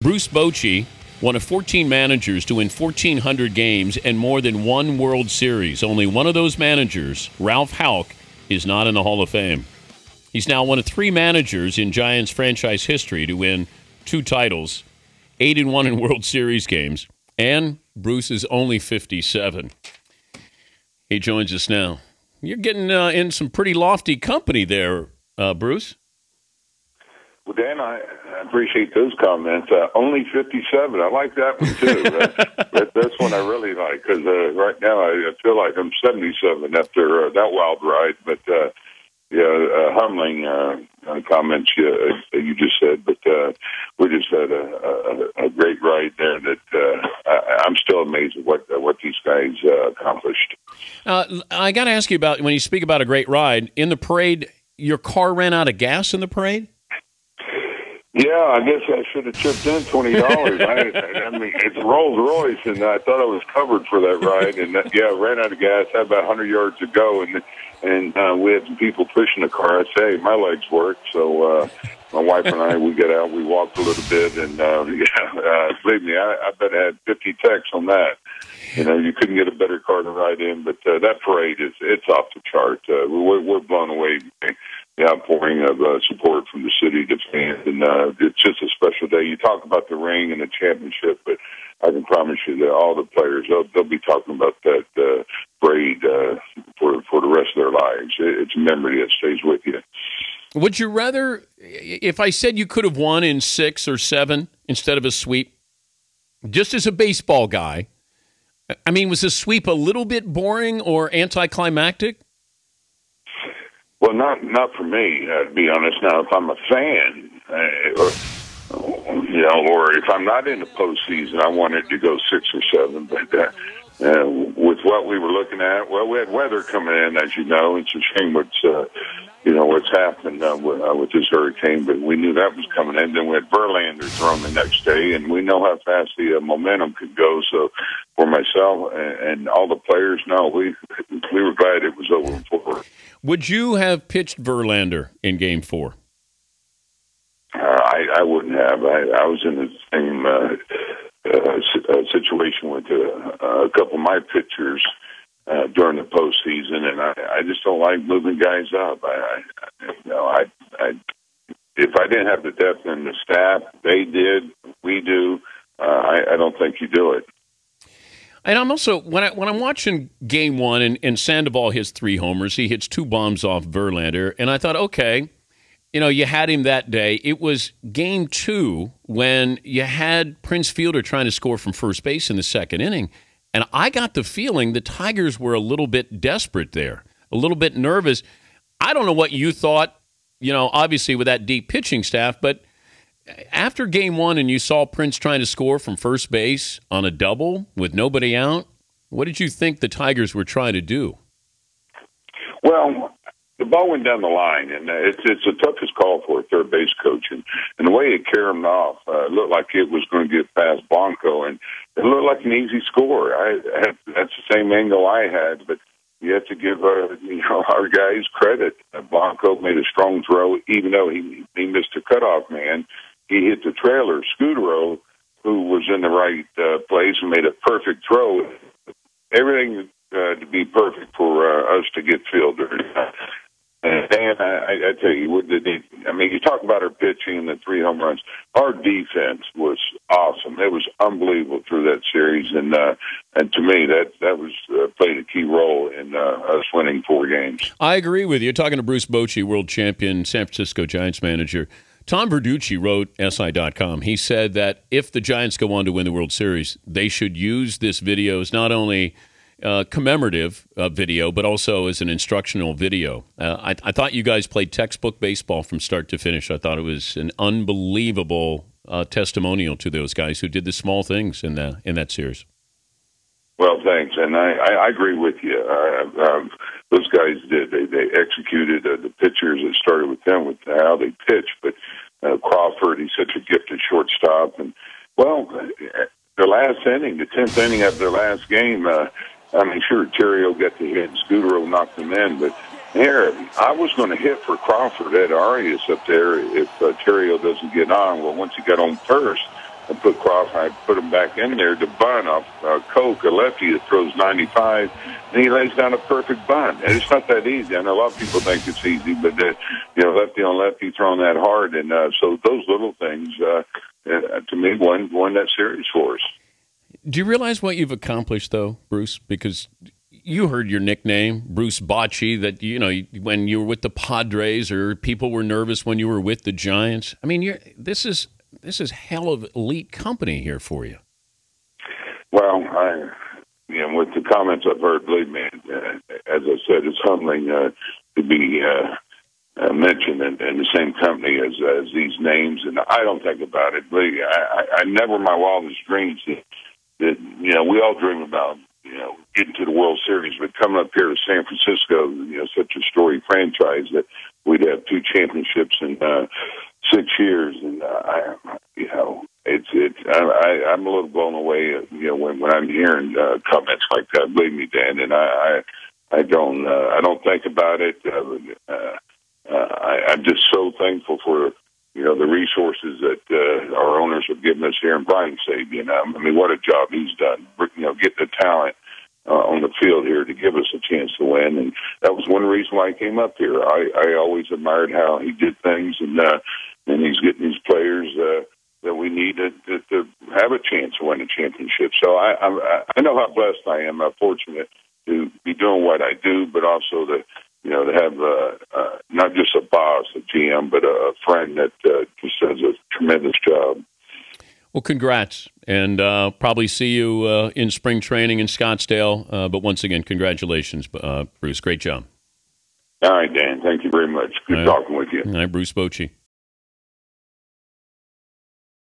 Bruce Bochy, one of 14 managers to win 1,400 games and more than one World Series. Only one of those managers, Ralph Houck, is not in the Hall of Fame. He's now one of 3 managers in Giants franchise history to win 2 titles, 8-1 in World Series games, and Bruce is only 57. He joins us now. You're getting in some pretty lofty company there, Bruce. Well, Dan, I appreciate those comments. Only 57. I like that one, too. That's one I really like, because right now I feel like I'm 77 after that wild ride. But, humbling comments you just said. But we just had a great ride there that I'm still amazed at what these guys accomplished. I got to ask you about, when you speak about a great ride, in the parade, your car ran out of gas in the parade? Yeah, I guess I should have chipped in $20. I mean, it's a Rolls Royce, and I thought I was covered for that ride. And ran out of gas. Had about 100 yards to go, and we had some people pushing the car. I say my legs work, so my wife and I, we got out, we walked a little bit, and believe me, I bet I had 50 texts on that. You know, you couldn't get a better car to ride in, but that parade it's off the chart. We're blown away. The outpouring of support from the city, the fans, and it's just a special day. You talk about the ring and the championship, but I can promise you that all the players, they'll be talking about that parade for the rest of their lives. It's a memory that stays with you. Would you rather, if I said you could have won in 6 or 7 instead of a sweep, just as a baseball guy, I mean, was the sweep a little bit boring or anticlimactic? Well, not for me, to be honest. Now, if I'm a fan, or if I'm not in the postseason, I want it to go 6 or 7. But with what we were looking at, well, we had weather coming in, as you know. It's a shame what's happened with this hurricane, but we knew that was coming in. Then we had Verlander thrown the next day, and we know how fast the momentum could go. So for myself and all the players, no, we were glad it was over for. Would you have pitched Verlander in Game 4? I wouldn't have. I was in the same situation with a couple of my pitchers during the postseason, and I just don't like moving guys up. If I didn't have the depth in the staff, they did, we do. I don't think you do it. And I'm also, when I'm watching Game 1 and Sandoval hits 3 homers, he hits 2 bombs off Verlander, and I thought, okay, you had him that day. It was Game 2 when you had Prince Fielder trying to score from first base in the second inning, and I got the feeling the Tigers were a little bit desperate there, a little bit nervous. I don't know what you thought, obviously with that deep pitching staff, but after Game 1 and you saw Prince trying to score from first base on a double with nobody out, what did you think the Tigers were trying to do? Well, the ball went down the line, and it's the toughest call for a third base coach. And the way it carried him off looked like it was going to get past Blanco, and it looked like an easy score. That's the same angle I had, but you have to give our guys credit. Blanco made a strong throw, even though he missed a cutoff man. He hit the trailer, Scudero, who was in the right place and made a perfect throw. Everything to be perfect for us to get Fielder. And Dan, I tell you, you talk about our pitching and the 3 home runs. Our defense was awesome. It was unbelievable through that series, and to me, that was played a key role in us winning 4 games. I agree with you. You're talking to Bruce Bochy, world champion, San Francisco Giants manager. Tom Verducci wrote SI.com. He said that if the Giants go on to win the World Series, they should use this video as not only commemorative video, but also as an instructional video. I thought you guys played textbook baseball from start to finish. I thought it was an unbelievable testimonial to those guys who did the small things in that series. Well, thanks, and I agree with you. Those guys did. They executed the pitchers. It started with them, with how they pitched. But Crawford, he's such a gifted shortstop. And, well, their last inning, the 10th inning of their last game, sure, Terrio got the hit, and Scudero knocked him in. But here, I was going to hit for Crawford at Arias up there if Terrio doesn't get on. Well, once he got on first, I put Croft, I put him back in there to bunt off Coke, a lefty that throws 95, and he lays down a perfect bunt. And it's not that easy. I know a lot of people think it's easy, but lefty on lefty throwing that hard, and so those little things to me won that series for us. Do you realize what you've accomplished, though, Bruce? Because you heard your nickname, Bruce Bochy, that, when you were with the Padres, or people were nervous when you were with the Giants. I mean, this is hell of elite company here for you. Well, with the comments I've heard, believe me, as I said, it's humbling to be mentioned in the same company as these names. And I don't think about it. Believe me, I never in my wildest dreams that we all dream about, getting to the World Series, but coming up here to San Francisco, such a storied franchise that we'd have 2 championships in 6 years, and I'm a little blown away, when I'm hearing comments like that. Believe me, Dan, and I don't think about it. I'm just so thankful for the resources that our owners have given us here in Brian Stadium. I mean, what a job he's done. Getting the talent on the field here to give us a chance to win, and that was one reason why I came up here. I always admired how he did things, and he's getting these players that we need to have a chance to win a championship. So I know how blessed I am. I'm fortunate to be doing what I do, but also to have not just a boss, a GM, but a friend that just does a tremendous job. Well, congrats, and probably see you in spring training in Scottsdale. But once again, congratulations, Bruce. Great job. All right, Dan. Thank you very much. Good talking with you. All right, Bruce Bochy.